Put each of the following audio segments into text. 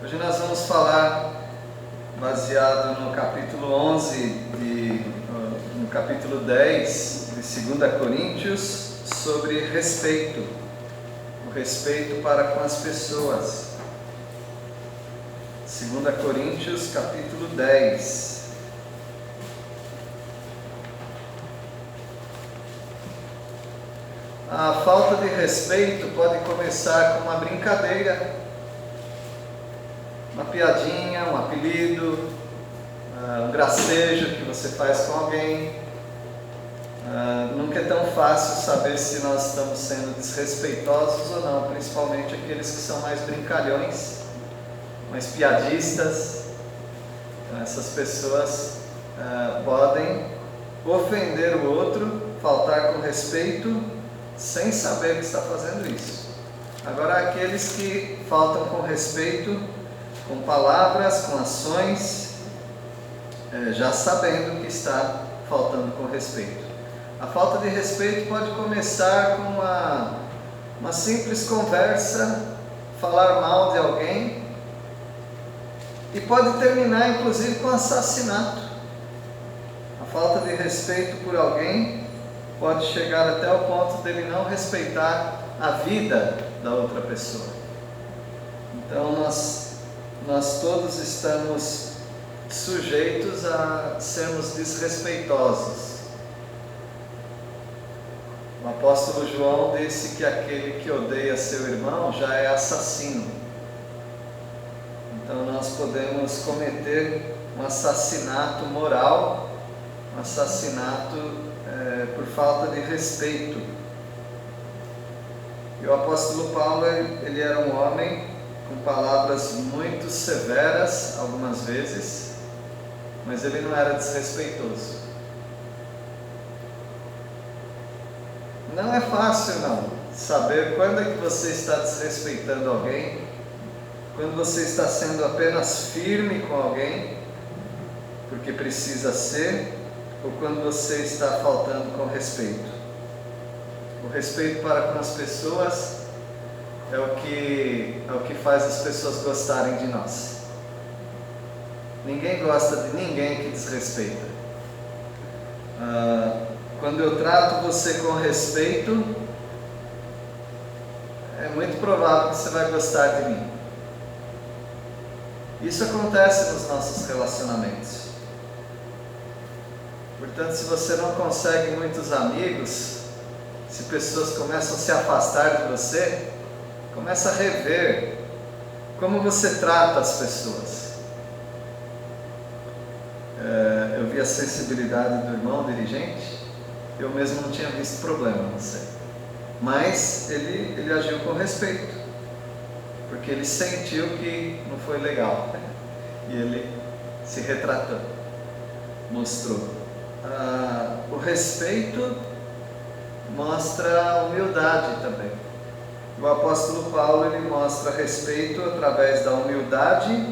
Hoje nós vamos falar, baseado no capítulo 11, no capítulo 10 de 2 Coríntios, sobre respeito, o respeito para com as pessoas. 2 Coríntios, capítulo 10. A falta de respeito pode começar com uma brincadeira, uma piadinha, um apelido, um gracejo que você faz com alguém. Nunca é tão fácil saber se nós estamos sendo desrespeitosos ou não, principalmente aqueles que são mais brincalhões, mais piadistas. Então, essas pessoas podem ofender o outro, faltar com respeito, sem saber que está fazendo isso. Agora, aqueles que faltam com respeito, com palavras, com ações, já sabendo que está faltando com respeito. A falta de respeito pode começar com uma simples conversa, falar mal de alguém, e pode terminar inclusive com assassinato. A falta de respeito por alguém pode chegar até o ponto dele não respeitar a vida da outra pessoa. Então nós todos estamos sujeitos a sermos desrespeitosos. O apóstolo João disse que aquele que odeia seu irmão já é assassino. Então nós podemos cometer um assassinato moral, um assassinato por falta de respeito. E o apóstolo Paulo, ele era um homem com palavras muito severas, algumas vezes, mas ele não era desrespeitoso. Não é fácil não, saber quando é que você está desrespeitando alguém, quando você está sendo apenas firme com alguém, porque precisa ser, ou quando você está faltando com respeito. O respeito para com as pessoas é o que faz as pessoas gostarem de nós. Ninguém gosta de ninguém que desrespeita. Quando eu trato você com respeito, é muito provável que você vai gostar de mim. Isso acontece nos nossos relacionamentos. Portanto, se você não consegue muitos amigos, se pessoas começam a se afastar de você, começa a rever como você trata as pessoas. Eu vi a sensibilidade do irmão dirigente, eu mesmo não tinha visto problema, não sei. Mas ele agiu com respeito, porque ele sentiu que não foi legal. E ele se retratou, mostrou. O respeito mostra humildade também. O apóstolo Paulo, ele mostra respeito através da humildade,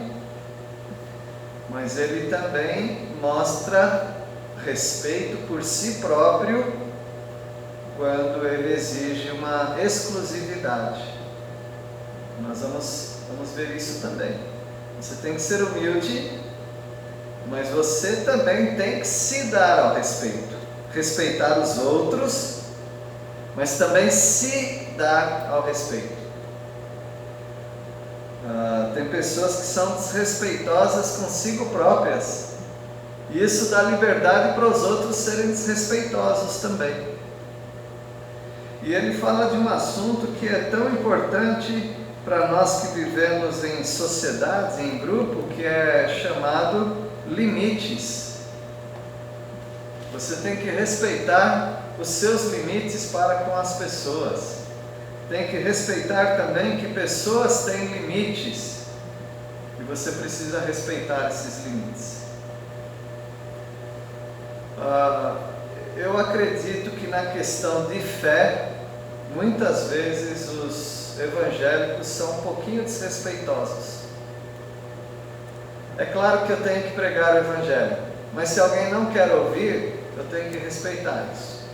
mas ele também mostra respeito por si próprio quando ele exige uma exclusividade. Nós vamos ver isso também. Você tem que ser humilde, mas você também tem que se dar ao respeito. Respeitar os outros, mas também se dar ao respeito. Tem pessoas que são desrespeitosas consigo próprias, e isso dá liberdade para os outros serem desrespeitosos também. E ele fala de um assunto que é tão importante para nós que vivemos em sociedades, em grupo, que é chamado limites. Você tem que respeitar os seus limites para com as pessoas. Tem que respeitar também que pessoas têm limites, e você precisa respeitar esses limites. Eu acredito que na questão de fé, muitas vezes os evangélicos são um pouquinho desrespeitosos. É claro que eu tenho que pregar o evangelho, mas se alguém não quer ouvir, eu tenho que respeitar isso.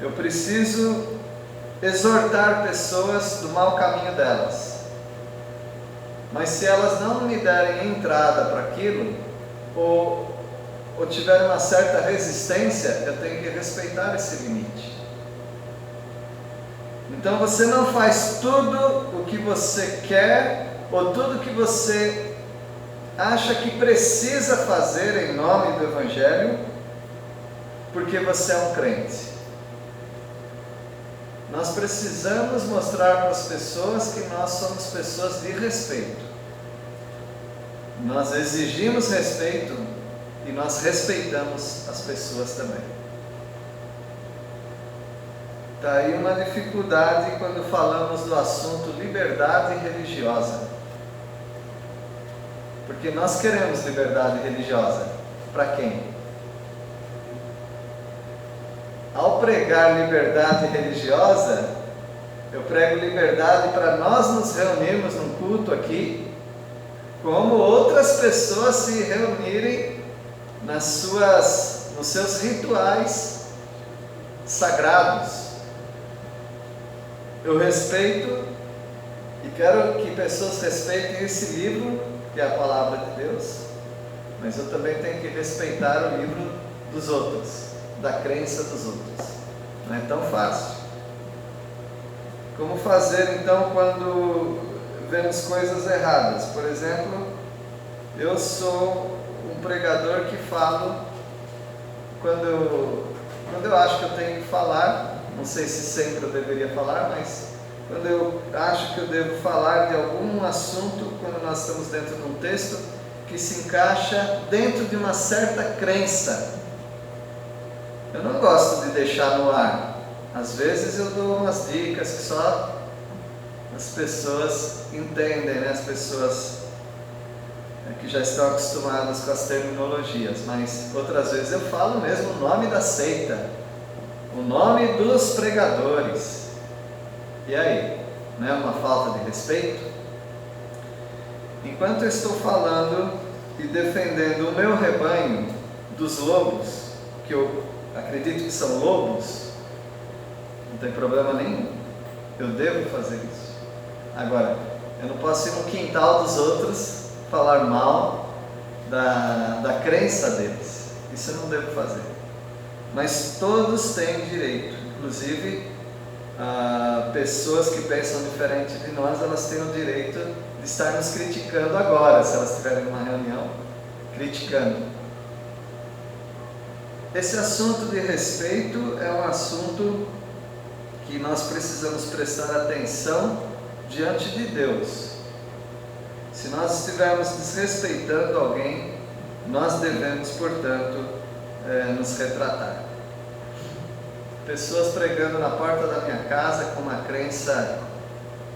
Eu preciso exortar pessoas do mau caminho delas. Mas se elas não me derem entrada para aquilo, ou tiverem uma certa resistência, eu tenho que respeitar esse limite. Então você não faz tudo o que você quer, ou tudo o que você acha que precisa fazer em nome do Evangelho, porque você é um crente. Nós precisamos mostrar para as pessoas que nós somos pessoas de respeito. Nós exigimos respeito e nós respeitamos as pessoas também. Está aí uma dificuldade quando falamos do assunto liberdade religiosa. Porque nós queremos liberdade religiosa. Para quem? Ao pregar liberdade religiosa, eu prego liberdade para nós nos reunirmos num culto aqui, como outras pessoas se reunirem nos seus rituais sagrados. Eu respeito e quero que pessoas respeitem esse livro, que é a palavra de Deus, mas eu também tenho que respeitar o livro dos outros, da crença dos outros. Não é tão fácil. Como fazer então quando vemos coisas erradas? Por exemplo, eu sou um pregador que falo quando eu acho que eu tenho que falar, não sei se sempre eu deveria falar, mas quando eu acho que eu devo falar de algum assunto, quando nós estamos dentro de um texto que se encaixa dentro de uma certa crença, eu não gosto de deixar no ar. Às vezes eu dou umas dicas que só as pessoas entendem, né? As pessoas que já estão acostumadas com as terminologias, mas outras vezes eu falo mesmo o nome da seita, o nome dos pregadores. E aí? Não é uma falta de respeito? Enquanto eu estou falando e defendendo o meu rebanho dos lobos, que eu acredito que são lobos, não tem problema nenhum, eu devo fazer isso. Agora, eu não posso ir no quintal dos outros falar mal da crença deles, isso eu não devo fazer. Mas todos têm direito, inclusive pessoas que pensam diferente de nós, elas têm o direito de estar nos criticando agora, se elas estiverem numa reunião, criticando. Esse assunto de respeito é um assunto que nós precisamos prestar atenção diante de Deus. Se nós estivermos desrespeitando alguém, nós devemos, portanto, nos retratar. Pessoas pregando na porta da minha casa com uma crença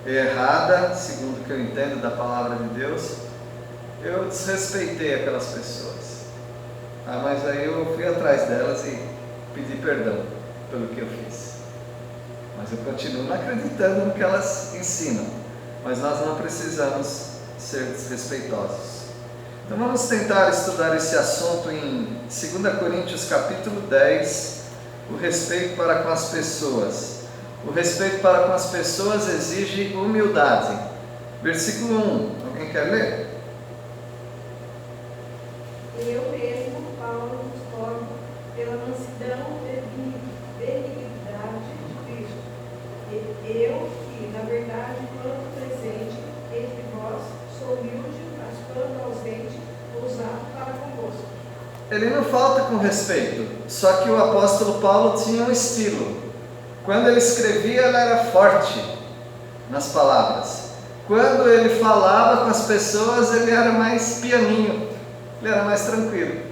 errada, segundo o que eu entendo da palavra de Deus, eu desrespeitei aquelas pessoas. Mas aí eu fui atrás delas e pedi perdão pelo que eu fiz. Mas eu continuo não acreditando no que elas ensinam. Mas nós não precisamos ser desrespeitosos. Então vamos tentar estudar esse assunto em 2 Coríntios capítulo 10, o respeito para com as pessoas. O respeito para com as pessoas exige humildade. Versículo 1, alguém quer ler? Eu mesmo, Paulo, discordo pela mansidão e benignidade de Cristo. Eu, que, na verdade, quando presente entre vós, sou humilde, mas quando ausente, ousado para convosco. Ele não falta com respeito, só que o apóstolo Paulo tinha um estilo. Quando ele escrevia, ele era forte nas palavras. Quando ele falava com as pessoas, ele era mais pianinho, ele era mais tranquilo.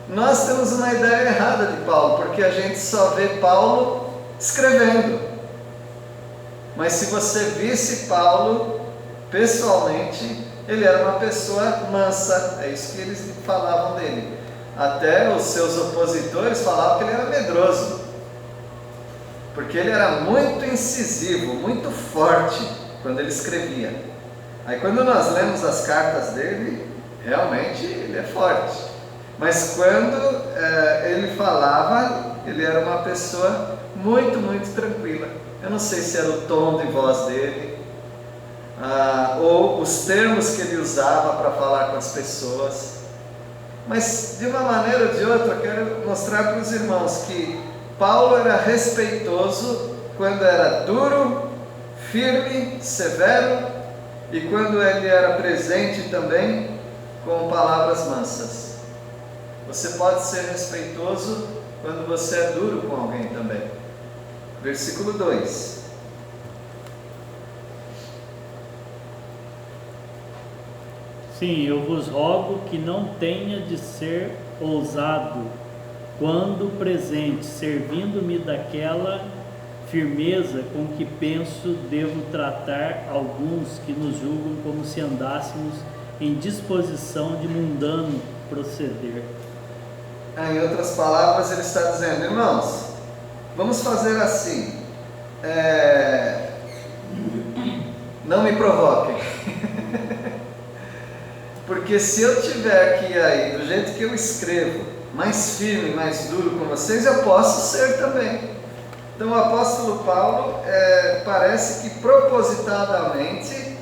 Nós temos uma ideia errada de Paulo, porque a gente só vê Paulo escrevendo. Mas se você visse Paulo pessoalmente, ele era uma pessoa mansa, é isso que eles falavam dele. Até os seus opositores falavam que ele era medroso, porque ele era muito incisivo, muito forte quando ele escrevia. Aí quando nós lemos as cartas dele, realmente ele é forte. Mas quando ele falava, ele era uma pessoa muito, muito tranquila. Eu não sei se era o tom de voz dele, ou os termos que ele usava para falar com as pessoas. Mas de uma maneira ou de outra, eu quero mostrar para os irmãos que Paulo era respeitoso quando era duro, firme, severo, e quando ele era presente também com palavras mansas. Você pode ser respeitoso quando você é duro com alguém também. Versículo 2. Sim, eu vos rogo que não tenha de ser ousado quando presente, servindo-me daquela firmeza com que penso devo tratar alguns que nos julgam como se andássemos em disposição de mundano proceder. Em outras palavras, ele está dizendo: irmãos, vamos fazer assim, não me provoquem. Porque se eu tiver que ir aí, do jeito que eu escrevo, mais firme, mais duro com vocês, eu posso ser também. Então o apóstolo Paulo parece que propositadamente,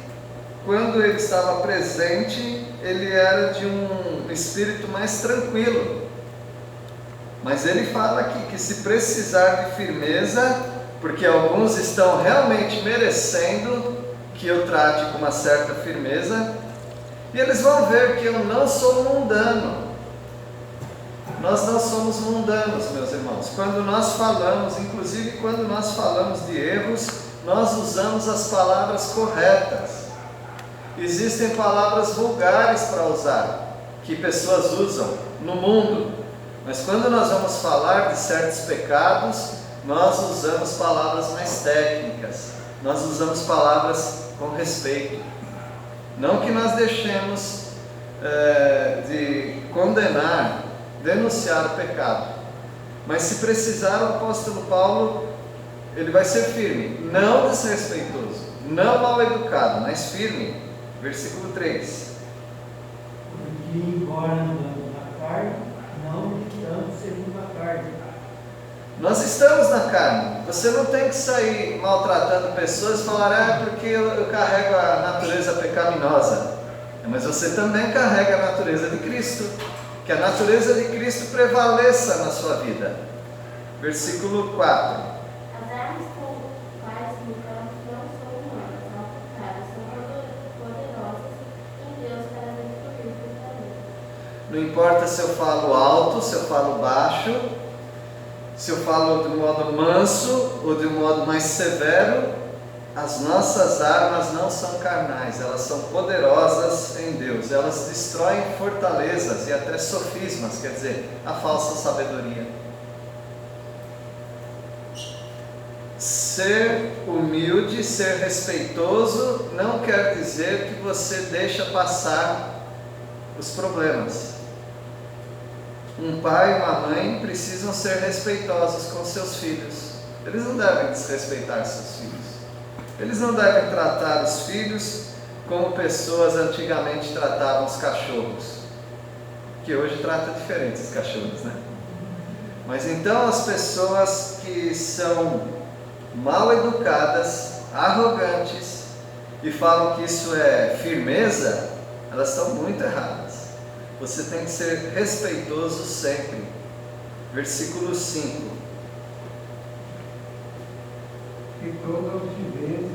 quando ele estava presente, ele era de um espírito mais tranquilo. Mas ele fala aqui que se precisar de firmeza, porque alguns estão realmente merecendo que eu trate com uma certa firmeza, e eles vão ver que eu não sou mundano. Nós não somos mundanos, meus irmãos. Quando nós falamos, inclusive quando nós falamos de erros, nós usamos as palavras corretas. Existem palavras vulgares para usar, que pessoas usam no mundo. Mas quando nós vamos falar de certos pecados, nós usamos palavras mais técnicas. Nós usamos palavras com respeito. Não que nós deixemos de condenar, denunciar o pecado. Mas se precisar, o apóstolo Paulo, ele vai ser firme, não desrespeitoso, não mal educado, mas firme. Versículo 3. Porque embora andando na carne, não estamos segundo a carne. Nós estamos na carne. Você não tem que sair maltratando pessoas e falar: porque eu carrego a natureza pecaminosa. Mas você também carrega a natureza de Cristo. Que a natureza de Cristo prevaleça na sua vida. Versículo 4. As armas com quais lutamos não são humanas, ao contrário, são poderosas em Deus para destruir fortalezas. Não importa se eu falo alto, se eu falo baixo, se eu falo de um modo manso ou de um modo mais severo, as nossas armas não são carnais, elas são poderosas em Deus. Elas destroem fortalezas e até sofismas, quer dizer, a falsa sabedoria. Ser humilde, ser respeitoso, não quer dizer que você deixa passar os problemas. Um pai e uma mãe precisam ser respeitosos com seus filhos. Eles não devem desrespeitar seus filhos. Eles não devem tratar os filhos como pessoas antigamente tratavam os cachorros, que hoje trata diferente os cachorros, né? Mas então as pessoas que são mal educadas, arrogantes e falam que isso é firmeza, elas estão muito erradas. Você tem que ser respeitoso sempre. Versículo 5. E toda altivez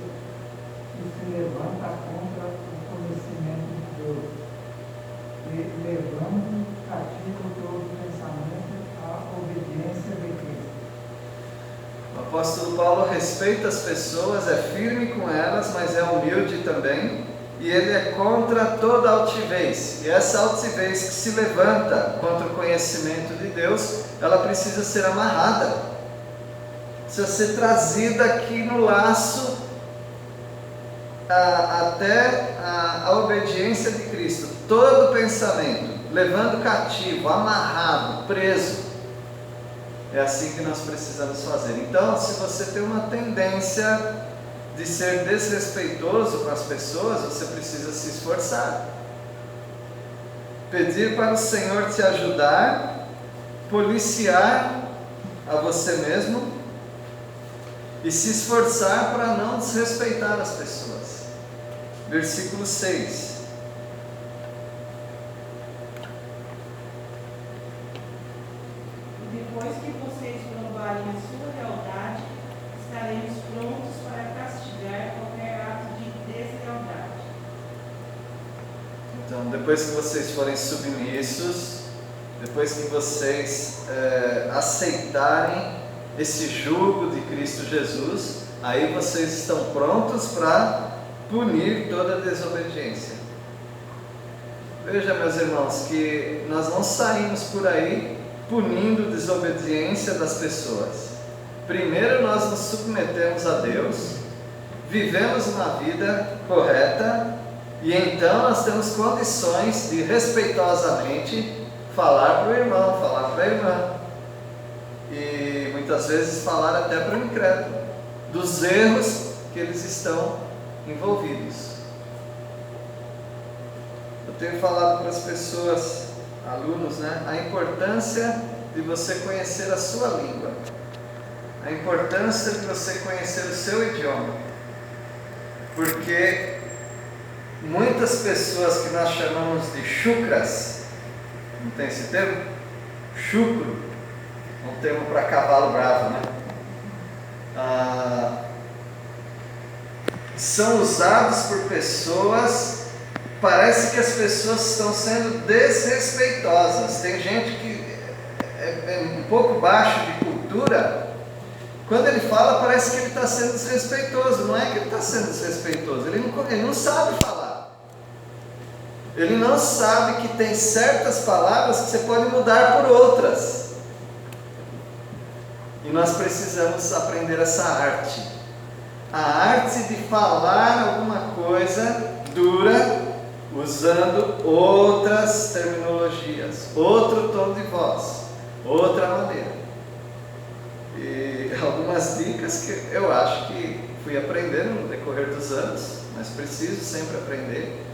que se levanta contra o conhecimento de Deus, e levando cativo todo pensamento à obediência de Cristo. O apóstolo Paulo respeita as pessoas, é firme com elas, mas é humilde também, e ele é contra toda altivez. E essa altivez que se levanta contra o conhecimento de Deus, ela precisa ser amarrada. Precisa ser trazida aqui no laço até a obediência de Cristo. Todo pensamento, levando cativo, amarrado, preso. É assim que nós precisamos fazer. Então, se você tem uma tendência de ser desrespeitoso com as pessoas, você precisa se esforçar. Pedir para o Senhor te ajudar, policiar a você mesmo, e se esforçar para não desrespeitar as pessoas. versículo 6. Depois que vocês provarem a sua lealdade, estaremos prontos para castigar qualquer ato de deslealdade. Então, depois que vocês forem submissos, depois que vocês aceitarem esse jugo de Cristo Jesus, aí vocês estão prontos para punir toda desobediência. Veja, meus irmãos, que nós não saímos por aí punindo desobediência das pessoas. Primeiro nós nos submetemos a Deus, vivemos uma vida correta, e então nós temos condições de respeitosamente falar para o irmão, falar para a irmã, e muitas vezes falar até para o incrédulo dos erros que eles estão envolvidos. Eu tenho falado para as pessoas, alunos, a importância de você conhecer a sua língua, a importância de você conhecer o seu idioma, porque muitas pessoas que nós chamamos de chucras, não tem esse termo? Chucro, um termo para cavalo bravo, são usados por pessoas. Parece que as pessoas estão sendo desrespeitosas. Tem gente que é um pouco baixo de cultura. Quando ele fala, parece que ele está sendo desrespeitoso. Não é que ele está sendo desrespeitoso, ele não sabe falar. Ele não sabe que tem certas palavras que você pode mudar por outras. E nós precisamos aprender essa arte. A arte de falar alguma coisa dura, usando outras terminologias, outro tom de voz, outra maneira. E algumas dicas que eu acho que fui aprendendo no decorrer dos anos, mas preciso sempre aprender.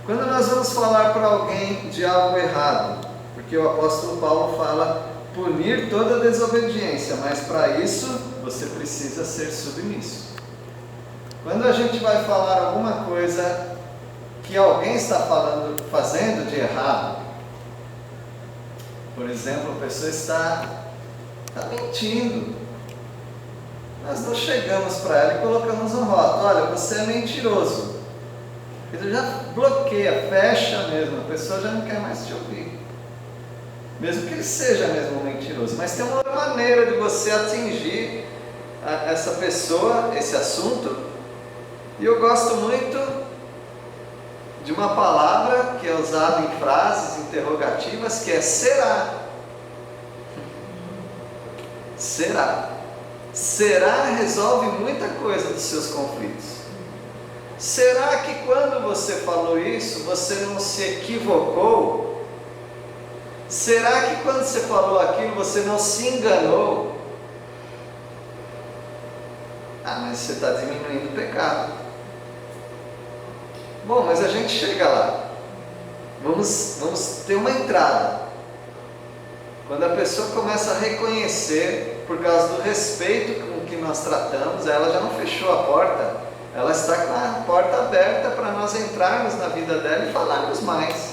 Quando nós vamos falar para alguém de algo errado, porque o apóstolo Paulo fala punir toda desobediência, mas para isso você precisa ser submisso. Quando a gente vai falar alguma coisa que alguém está fazendo de errado, por exemplo, a pessoa está mentindo, nós não chegamos para ela e colocamos um rótulo: olha, você é mentiroso. Ele já bloqueia, fecha mesmo, a pessoa já não quer mais te ouvir, mesmo que ele seja mesmo mentiroso. Mas tem uma maneira de você atingir essa pessoa, esse assunto. E eu gosto muito de uma palavra que é usada em frases interrogativas, que é será. Será. Será resolve muita coisa dos seus conflitos. Será que quando você falou isso, você não se equivocou? Será que quando você falou aquilo, você não se enganou? Mas você está diminuindo o pecado. Bom, mas a gente chega lá. Vamos ter uma entrada. Quando a pessoa começa a reconhecer, por causa do respeito com que nós tratamos, ela já não fechou a porta, ela está com a porta aberta para nós entrarmos na vida dela e falarmos mais.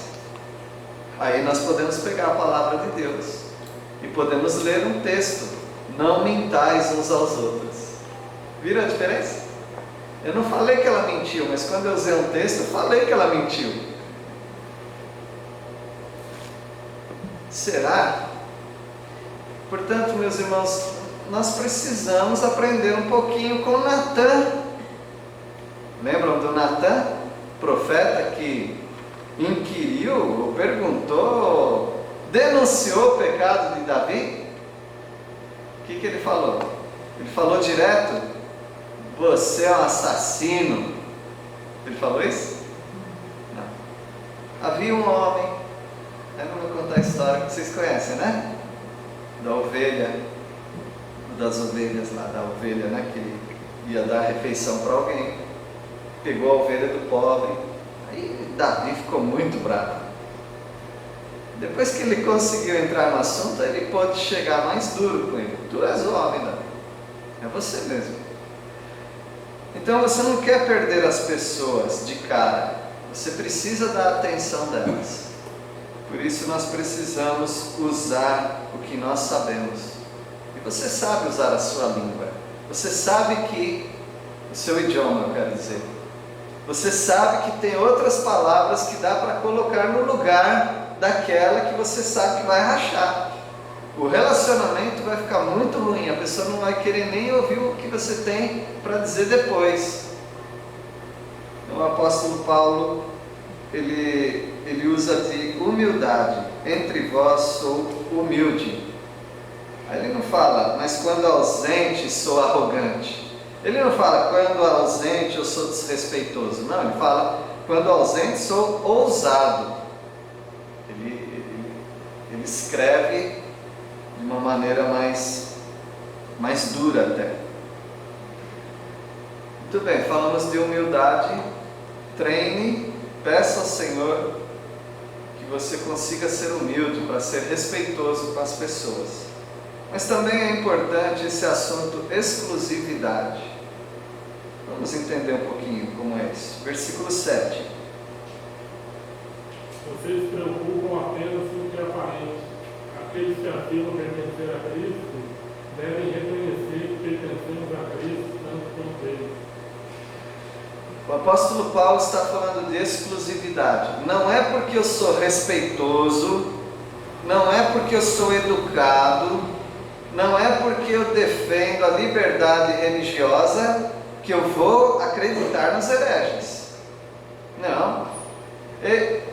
Aí nós podemos pegar a palavra de Deus e podemos ler um texto: não mintais uns aos outros. Viram a diferença? Eu não falei que ela mentiu, mas quando eu usei um texto, eu falei que ela mentiu. Será? Portanto, meus irmãos, nós precisamos aprender um pouquinho com Natã. Lembram do Natã? Profeta que inquiriu, perguntou, denunciou o pecado de Davi. O que ele falou? Ele falou direto: você é um assassino. Ele falou isso? Não. Havia um homem, eu não vou contar a história que vocês conhecem, né? Da ovelha, das ovelhas lá, da ovelha, né? Que ele ia dar refeição para alguém, pegou a ovelha do pobre. Aí Davi ficou muito bravo. Depois que ele conseguiu entrar no assunto, ele pôde chegar mais duro com ele: tu és o homem, Davi, é você mesmo. Então você não quer perder as pessoas de cara, você precisa dar atenção delas. Por isso nós precisamos usar o que nós sabemos. E você sabe usar a sua língua, você sabe que o seu idioma, eu quero dizer, você sabe que tem outras palavras que dá para colocar no lugar daquela que você sabe que vai rachar. O relacionamento vai ficar muito ruim, a pessoa não vai querer nem ouvir o que você tem para dizer depois. Então, o apóstolo Paulo, ele usa de humildade. Entre vós sou humilde. Aí ele não fala, mas quando ausente sou arrogante. Ele não fala, quando ausente eu sou desrespeitoso. Não, ele fala, quando ausente sou ousado. Ele escreve de uma maneira mais dura até. Muito bem, falamos de humildade. Treine, peça ao Senhor que você consiga ser humilde, para ser respeitoso com as pessoas. Mas também é importante esse assunto exclusividade. Vamos entender um pouquinho como é isso. Versículo 7. Vocês se preocupam apenas com o que é aparente. Aqueles que afirmam pertencer a Cristo devem reconhecer que pertencemos a Cristo tanto quanto Ele. O apóstolo Paulo está falando de exclusividade. Não é porque eu sou respeitoso, não é porque eu sou educado, não é porque eu defendo a liberdade religiosa que eu vou acreditar nos hereges. Não.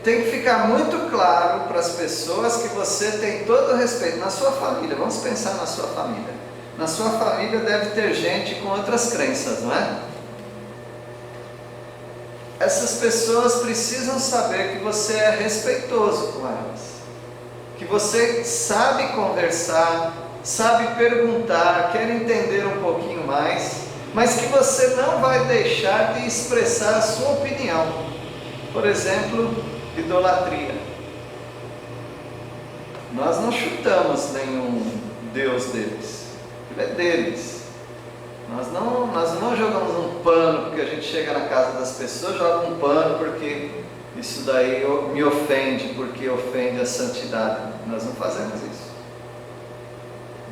Tem que ficar muito claro para as pessoas que você tem todo o respeito na sua família. Vamos pensar na sua família. Na sua família deve ter gente com outras crenças, não é? Essas pessoas precisam saber que você é respeitoso com elas, que você sabe conversar, sabe perguntar, quer entender um pouquinho mais, mas que você não vai deixar de expressar a sua opinião. Por exemplo, idolatria. Nós não chutamos nenhum Deus deles, ele é deles. Nós não jogamos um pano porque a gente chega na casa das pessoas, joga um pano porque isso daí me ofende, porque ofende a santidade. Nós não fazemos isso.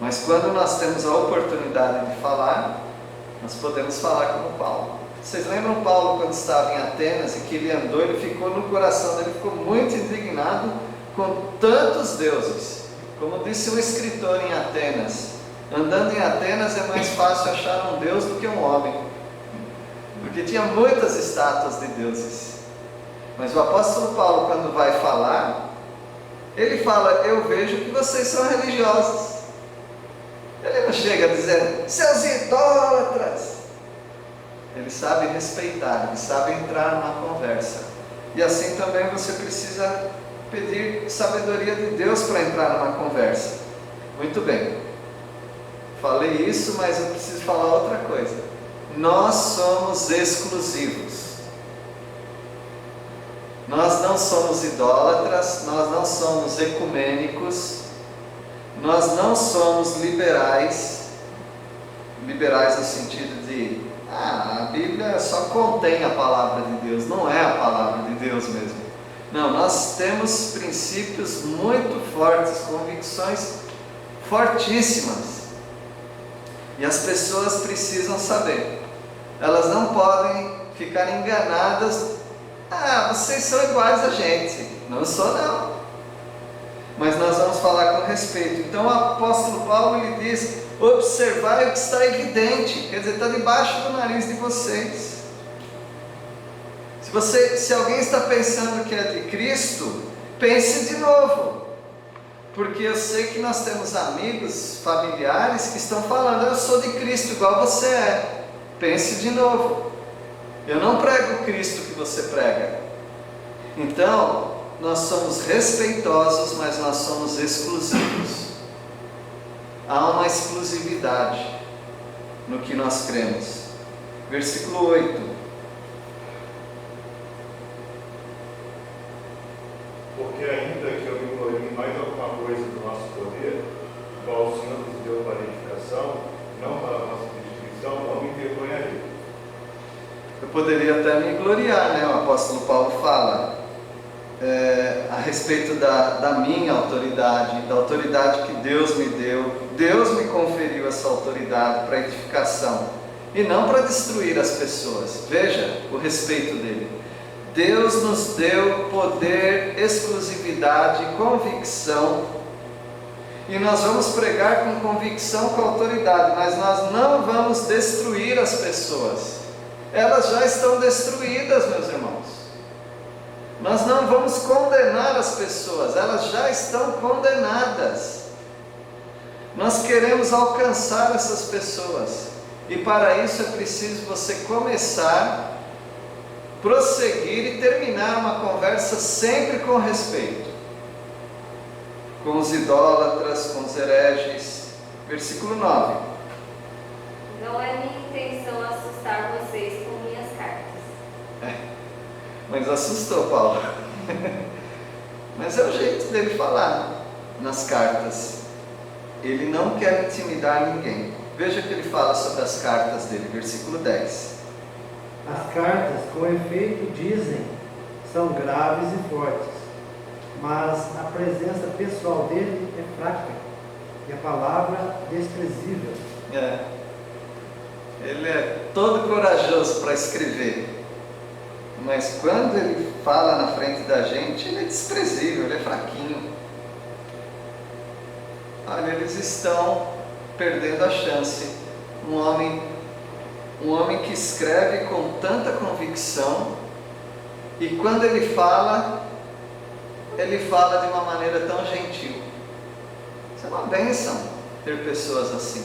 Mas quando nós temos a oportunidade de falar, nós podemos falar como Paulo. Vocês lembram Paulo quando estava em Atenas e que ele andou, ele ficou no coração dele, ficou muito indignado com tantos deuses. Como disse um escritor em Atenas, andando em Atenas é mais fácil achar um Deus do que um homem, porque tinha muitas estátuas de deuses. Mas o apóstolo Paulo, quando vai falar, ele fala, eu vejo que vocês são religiosos. Ele não chega dizendo, seus idólatras. Ele sabe respeitar, ele sabe entrar numa conversa. E assim também você precisa pedir sabedoria de Deus para entrar numa conversa. Muito bem. Falei isso, mas eu preciso falar outra coisa. Nós somos exclusivos. Nós não somos idólatras, nós não somos ecumênicos, nós não somos liberais. Liberais no sentido de, a Bíblia só contém a palavra de Deus, não é a palavra de Deus mesmo. Não, nós temos princípios muito fortes, convicções fortíssimas. E as pessoas precisam saber. Elas não podem ficar enganadas. Vocês são iguais a gente. Não sou não. Mas nós vamos falar com respeito. Então o apóstolo Paulo ele diz, observai o que está evidente. Quer dizer, está debaixo do nariz de vocês. Se alguém está pensando que é de Cristo, pense de novo. Porque eu sei que nós temos amigos, familiares que estão falando, eu sou de Cristo igual você é. Pense de novo. Eu não prego o Cristo que você prega. Então, nós somos respeitosos, mas nós somos exclusivos. Há uma exclusividade no que nós cremos. Versículo 8. Porque ainda que eu me glorie mais alguma coisa do nosso poder, qual o Senhor nos deu para a edificação, não para a nossa destruição, não me envergonharei. Eu poderia até me gloriar, né? O apóstolo Paulo fala a respeito da minha autoridade, da autoridade que Deus me deu. Deus me conferiu essa autoridade para edificação e não para destruir as pessoas. Veja o respeito dele. Deus nos deu poder, exclusividade, convicção, e nós vamos pregar com convicção, com autoridade, mas nós não vamos destruir as pessoas. Elas já estão destruídas, meus irmãos. Nós não vamos condenar as pessoas, elas já estão condenadas. Nós queremos alcançar essas pessoas, e para isso é preciso você começar, prosseguir e terminar uma conversa sempre com respeito, com os idólatras, com os hereges. Versículo 9. Não é minha intenção assustar vocês com minhas cartas. Mas assustou Paulo. Mas é o jeito dele falar nas cartas. Ele não quer intimidar ninguém. Veja o que ele fala sobre as cartas dele, versículo 10. As cartas, com efeito, dizem, são graves e fortes, mas a presença pessoal dele é fraca e a palavra desprezível. Ele é todo corajoso para escrever, mas quando ele fala na frente da gente, ele é desprezível, ele é fraquinho. Olha, eles estão perdendo a chance. Um homem que escreve com tanta convicção, e quando ele fala de uma maneira tão gentil. Isso é uma bênção, ter pessoas assim.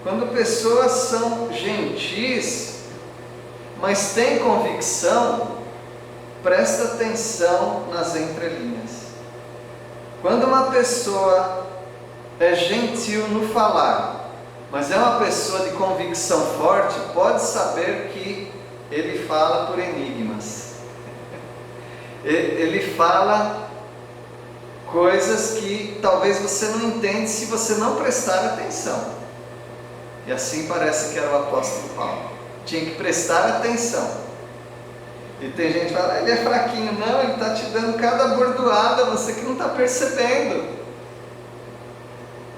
Quando pessoas são gentis, mas têm convicção, presta atenção nas entrelinhas. Quando uma pessoa é gentil no falar, mas é uma pessoa de convicção forte, pode saber que ele fala por enigmas. Ele fala coisas que talvez você não entende se você não prestar atenção. E assim parece que era o apóstolo Paulo. Tinha que prestar atenção. E tem gente que fala, ele é fraquinho. Não, ele está te dando cada bordoada, você que não está percebendo.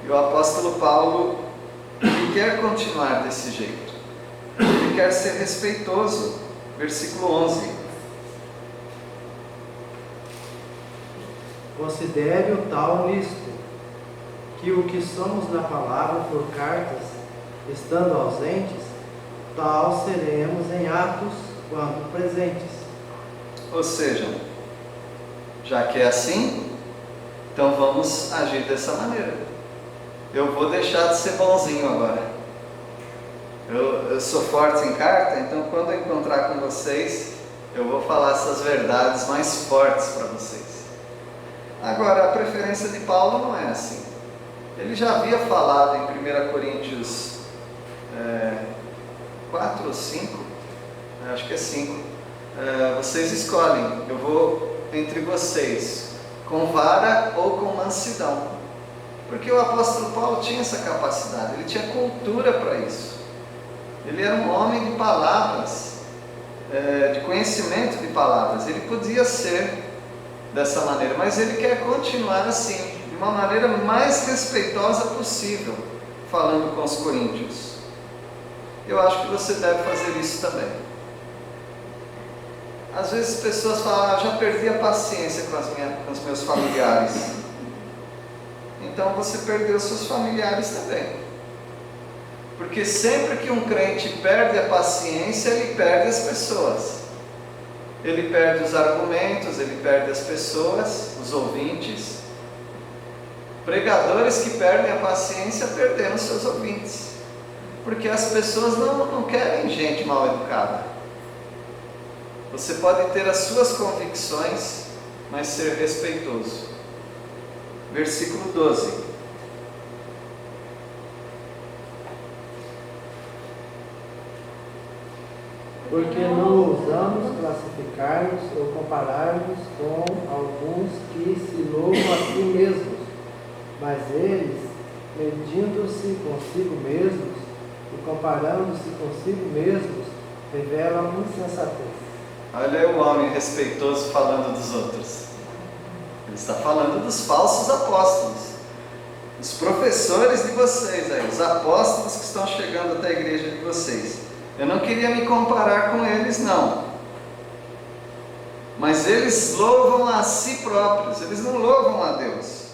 E o apóstolo Paulo, ele quer continuar desse jeito. Ele quer ser respeitoso. Versículo 11. Considere o tal nisto, que o que somos na palavra por cartas, estando ausentes, tal seremos em atos quando presentes. Ou seja, já que é assim, então vamos agir dessa maneira. Eu vou deixar de ser bonzinho agora. Eu sou forte em carta, então quando eu encontrar com vocês, eu vou falar essas verdades mais fortes para vocês. Agora, a preferência de Paulo não é assim. Ele já havia falado em 1 Coríntios 4 ou 5, acho que é 5. Vocês escolhem, eu vou entre vocês, com vara ou com mansidão. Porque o apóstolo Paulo tinha essa capacidade, ele tinha cultura para isso. Ele era um homem de palavras, de conhecimento de palavras. Ele podia ser dessa maneira, mas ele quer continuar assim, de uma maneira mais respeitosa possível, falando com os coríntios. Eu acho que você deve fazer isso também. Às vezes as pessoas falam, já perdi a paciência com os meus familiares. Então você perdeu seus familiares também. Porque sempre que um crente perde a paciência, ele perde as pessoas. Ele perde os argumentos, ele perde as pessoas, os ouvintes. Pregadores que perdem a paciência perderam seus ouvintes. Porque as pessoas não querem gente mal educada. Você pode ter as suas convicções, mas ser respeitoso. Versículo 12. Porque não ousamos classificar-nos ou comparar-nos com alguns que se louvam a si mesmos, mas eles, medindo-se consigo mesmos e comparando-se consigo mesmos, revela insensatez. Olha aí o homem respeitoso falando dos outros. Ele está falando dos falsos apóstolos, os professores de vocês aí, os apóstolos que estão chegando até a igreja de vocês. Eu não queria me comparar com eles, não. Mas eles louvam a si próprios, eles não louvam a Deus.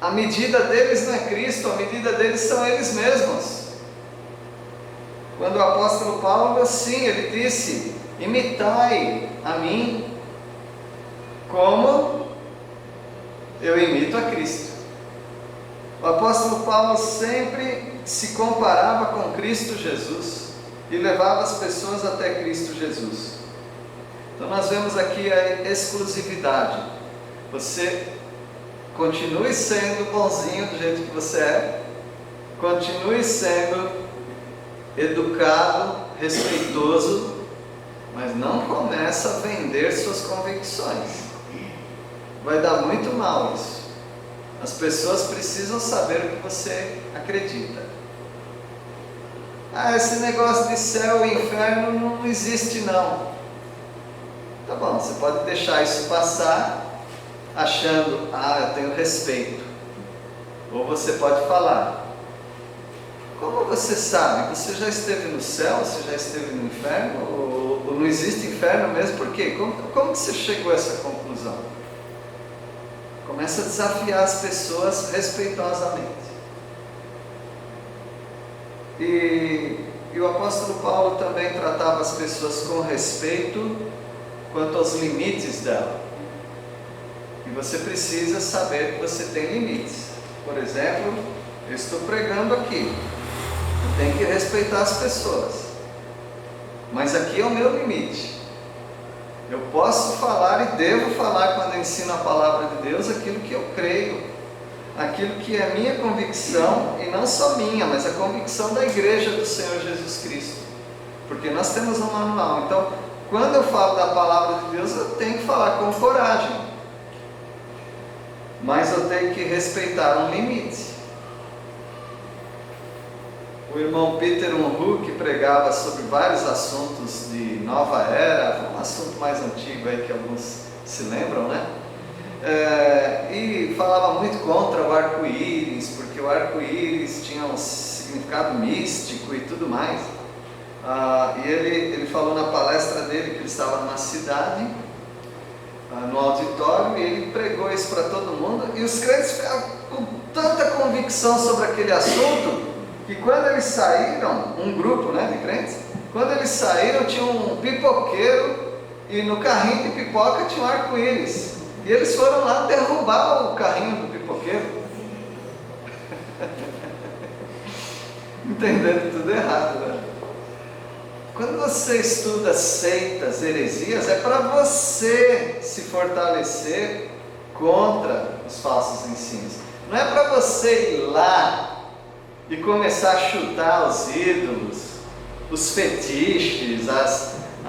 A medida deles não é Cristo, a medida deles são eles mesmos. Quando o apóstolo Paulo, assim, ele disse: imitai a mim como eu imito a Cristo. O apóstolo Paulo sempre se comparava com Cristo Jesus e levava as pessoas até Cristo Jesus. Então nós vemos aqui a exclusividade. Você continue sendo bonzinho do jeito que você é, continue sendo educado, respeitoso, mas não começa a vender suas convicções. Vai dar muito mal isso. As pessoas precisam saber o que você acredita. Esse negócio de céu e inferno não existe não. Tá bom, você pode deixar isso passar achando, eu tenho respeito. Ou você pode falar: como você sabe? Você já esteve no céu? Você já esteve no inferno? Ou não existe inferno mesmo? Por quê? Como que você chegou a essa conclusão? Começa a desafiar as pessoas respeitosamente. E o apóstolo Paulo também tratava as pessoas com respeito quanto aos limites dela. E você precisa saber que você tem limites. Por exemplo, eu estou pregando aqui. Eu tenho que respeitar as pessoas. Mas aqui é o meu limite. Eu posso falar e devo falar, quando eu ensino a palavra de Deus, aquilo que eu creio, aquilo que é minha convicção, e não só minha, mas a convicção da igreja do Senhor Jesus Cristo, porque nós temos um manual. Então, quando eu falo da palavra de Deus, eu tenho que falar com coragem, mas eu tenho que respeitar um limite. O irmão Peter Unruh, que pregava sobre vários assuntos de nova era, um assunto mais antigo aí que alguns se lembram, né? E falava muito contra o arco-íris, porque o arco-íris tinha um significado místico e tudo mais. E ele falou na palestra dele que ele estava numa cidade, no auditório, e ele pregou isso para todo mundo, e os crentes ficavam com tanta convicção sobre aquele assunto, que quando eles saíram, um grupo, né, de crentes, quando eles saíram tinha um pipoqueiro, e no carrinho de pipoca tinha um arco-íris, e eles foram lá derrubar o carrinho do pipoqueiro. Entendendo tudo errado, né? Quando você estuda seitas, heresias, é para você se fortalecer contra os falsos ensinos. Não é para você ir lá e começar a chutar os ídolos, os fetiches,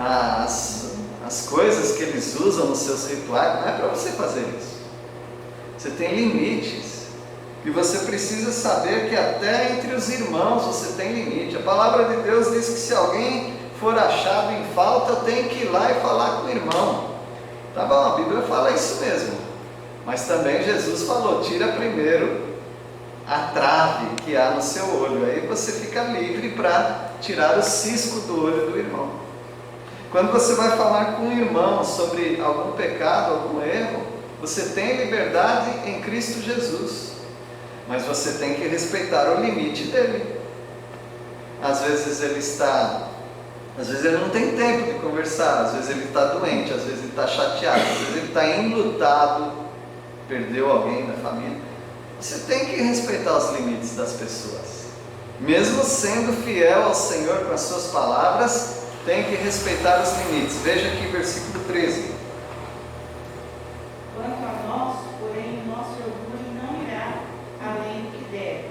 as coisas que eles usam nos seus rituais. Não é para você fazer isso. Você tem limites. E você precisa saber que até entre os irmãos você tem limite. A palavra de Deus diz que se alguém for achado em falta, tem que ir lá e falar com o irmão. Tá bom, a Bíblia fala isso mesmo. Mas também Jesus falou: tira primeiro a trave que há no seu olho. Aí você fica livre para tirar o cisco do olho do irmão. Quando você vai falar com um irmão sobre algum pecado, algum erro, você tem liberdade em Cristo Jesus. Mas você tem que respeitar o limite dele. Às vezes ele não tem tempo de conversar, às vezes ele está doente, às vezes ele está chateado, às vezes ele está enlutado, perdeu alguém da família. Você tem que respeitar os limites das pessoas. Mesmo sendo fiel ao Senhor com as suas palavras, tem que respeitar os limites. Veja aqui versículo 13. Quanto a nós, porém, o nosso orgulho não irá além do que deve.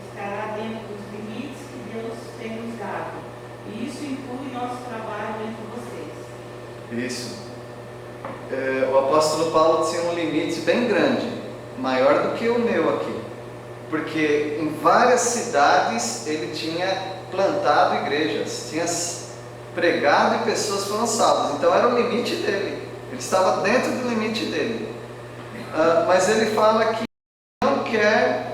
Estará dentro dos limites que Deus tem nos dado. E isso inclui nosso trabalho entre vocês. Isso. O apóstolo Paulo tinha um limite bem grande, maior do que o meu aqui. Porque em várias cidades ele tinha plantado igrejas, tinha pregado e pessoas foram salvas. Então era o limite dele, ele estava dentro do limite dele. Mas ele fala que não quer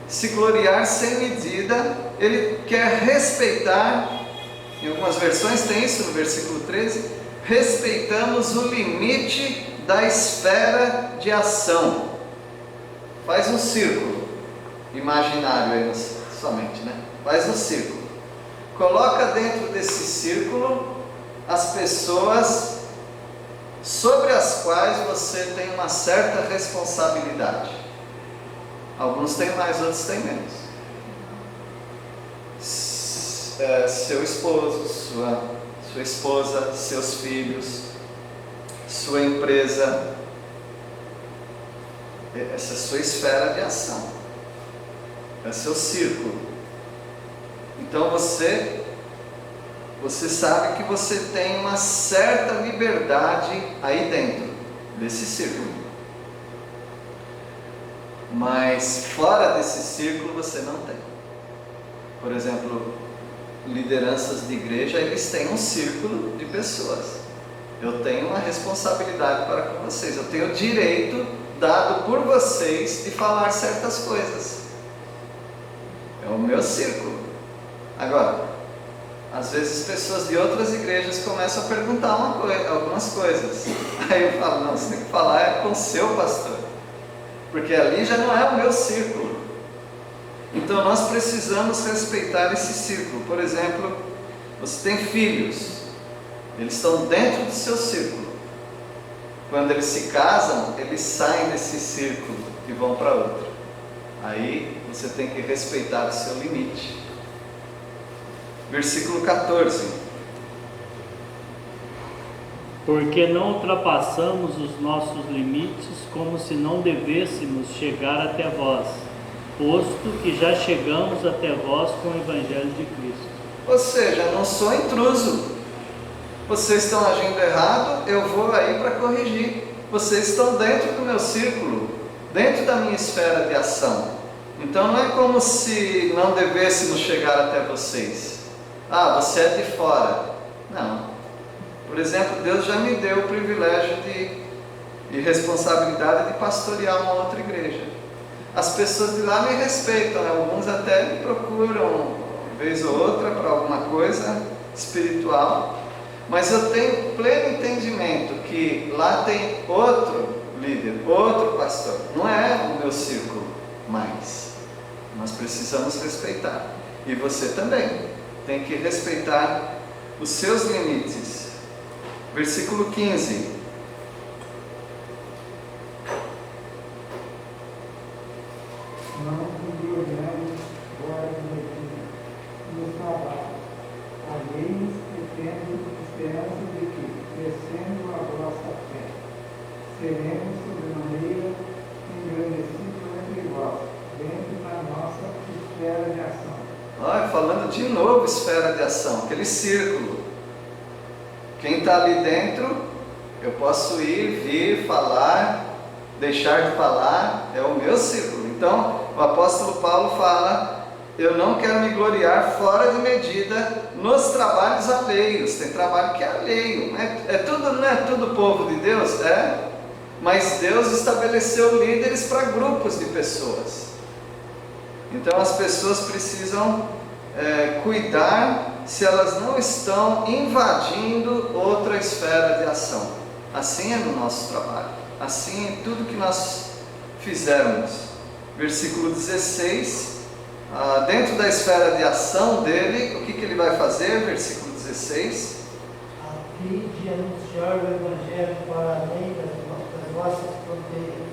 se gloriar sem medida, ele quer respeitar, em algumas versões tem isso no versículo 13, respeitamos o limite da esfera de ação. Faz um círculo imaginário aí somente, né? Faz um círculo. Coloca dentro desse círculo as pessoas sobre as quais você tem uma certa responsabilidade. Alguns têm mais, outros têm menos. Seu esposo, sua esposa, seus filhos, sua empresa, essa é a sua esfera de ação, é o seu círculo. Então você sabe que você tem uma certa liberdade aí dentro desse círculo, mas fora desse círculo você não tem. Por exemplo, lideranças de igreja, eles têm um círculo de pessoas. Eu tenho uma responsabilidade para com vocês, eu tenho o direito dado por vocês de falar certas coisas. É o meu círculo. Agora, às vezes pessoas de outras igrejas começam a perguntar algumas coisas. Aí eu falo, não, você tem que falar com o seu pastor, porque ali já não é o meu círculo. Então nós precisamos respeitar esse círculo. Por exemplo, você tem filhos, eles estão dentro do seu círculo. Quando eles se casam, eles saem desse círculo e vão para outro. Aí você tem que respeitar o seu limite. Versículo 14. Porque não ultrapassamos os nossos limites como se não devêssemos chegar até vós, posto que já chegamos até vós com o Evangelho de Cristo. Ou seja, não sou intruso. Vocês estão agindo errado, eu vou aí para corrigir. Vocês estão dentro do meu círculo, dentro da minha esfera de ação. Então não é como se não devêssemos chegar até vocês. Ah, você é de fora. Não. Por exemplo, Deus já me deu o privilégio e responsabilidade de pastorear uma outra igreja. As pessoas de lá me respeitam, né? Alguns até me procuram, vez ou outra, para alguma coisa espiritual. Mas eu tenho pleno entendimento que lá tem outro líder, outro pastor. Não é o meu círculo mais. Nós precisamos respeitar. E você também tem que respeitar os seus limites. Versículo 15. Não nos gloriamos fora de medida nos trabalhos, alheios e tendo esperança de que, crescendo a vossa fé, seremos sobremaneira engrandecidos entre vós, dentro da nossa esfera de ação. Olha, falando de novo esfera de ação, aquele círculo. Quem está ali dentro, eu posso ir, vir, falar, deixar de falar, é o meu círculo. Então, o apóstolo Paulo fala, eu não quero me gloriar fora de medida nos trabalhos alheios. Tem trabalho que é alheio, não é tudo povo de Deus? É, mas Deus estabeleceu líderes para grupos de pessoas. Então as pessoas precisam cuidar se elas não estão invadindo outra esfera de ação. Assim é no nosso trabalho, assim em tudo que nós fizermos. Versículo 16, dentro da esfera de ação dele, o que ele vai fazer? Versículo 16. A fim de anunciar o Evangelho para além das vossas fronteiras,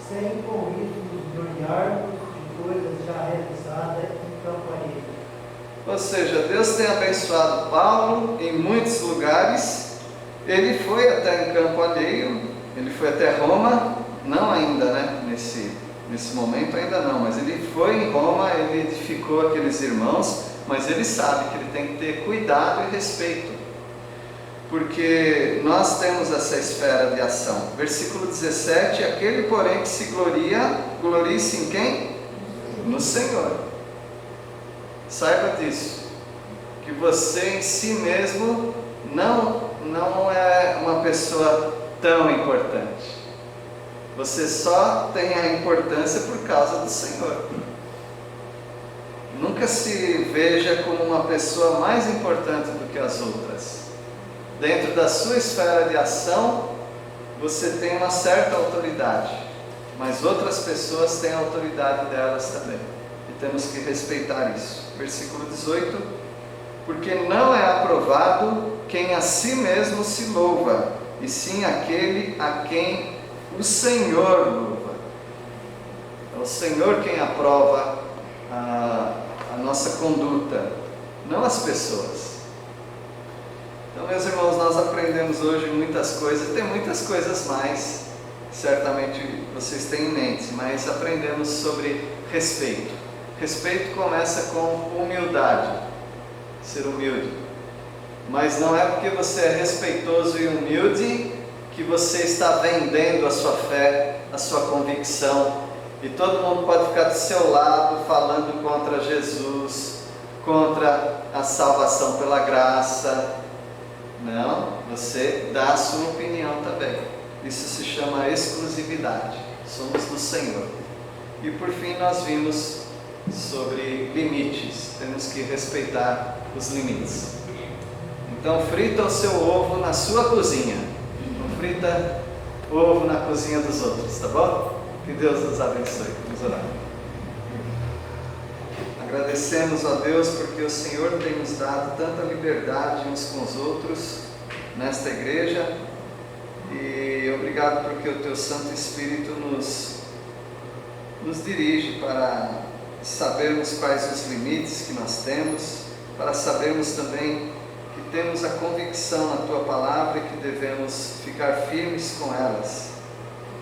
sem com isso nos gloriarmos de coisas já realizadas em campo alheio. Ou seja, Deus tem abençoado Paulo em muitos lugares. Ele foi até em campo alheio, ele foi até Roma, não ainda, né? Nesse momento ainda não, mas ele foi em Roma, ele edificou aqueles irmãos, mas ele sabe que ele tem que ter cuidado e respeito, porque nós temos essa esfera de ação. Versículo 17, aquele porém que se gloria, glorie-se em quem? No Senhor. Saiba disso, que você em si mesmo não é uma pessoa tão importante. Você só tem a importância por causa do Senhor. Nunca se veja como uma pessoa mais importante do que as outras. Dentro da sua esfera de ação, você tem uma certa autoridade, mas outras pessoas têm a autoridade delas também. E temos que respeitar isso. Versículo 18: porque não é aprovado quem a si mesmo se louva, e sim aquele a quem o Senhor louva. É o Senhor quem aprova a nossa conduta, não as pessoas. Então, meus irmãos, nós aprendemos hoje muitas coisas, tem muitas coisas mais, certamente vocês têm em mente, mas aprendemos sobre respeito. Respeito começa com humildade, ser humilde. Mas não é porque você é respeitoso e humilde que você está vendendo a sua fé, a sua convicção, e todo mundo pode ficar do seu lado falando contra Jesus, contra a salvação pela graça. Não, você dá a sua opinião também. Isso se chama exclusividade. Somos do Senhor. E por fim nós vimos sobre limites. Temos que respeitar os limites. Então frita o seu ovo na sua cozinha. Não frita ovo na cozinha dos outros, tá bom? Que Deus nos abençoe. Vamos orar. Agradecemos a Deus porque o Senhor tem nos dado tanta liberdade uns com os outros nesta igreja, e obrigado porque o Teu Santo Espírito nos dirige para sabermos quais os limites que nós temos, para sabermos também que temos a convicção na Tua Palavra e que devemos ficar firmes com elas.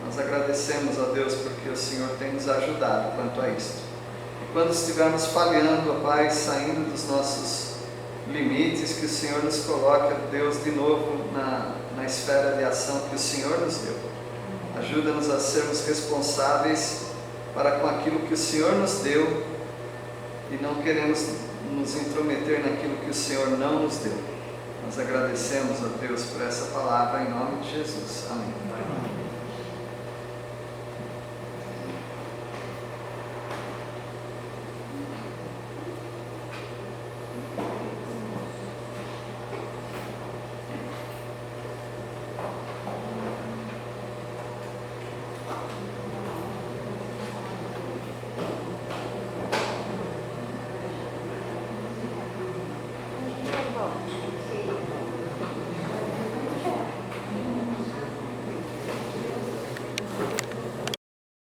Nós agradecemos a Deus porque o Senhor tem nos ajudado quanto a isto. Quando estivermos falhando, ó Pai, saindo dos nossos limites, que o Senhor nos coloque, ó Deus, de novo na esfera de ação que o Senhor nos deu. Ajuda-nos a sermos responsáveis para com aquilo que o Senhor nos deu e não queremos nos intrometer naquilo que o Senhor não nos deu. Nós agradecemos a Deus por essa palavra em nome de Jesus. Amém.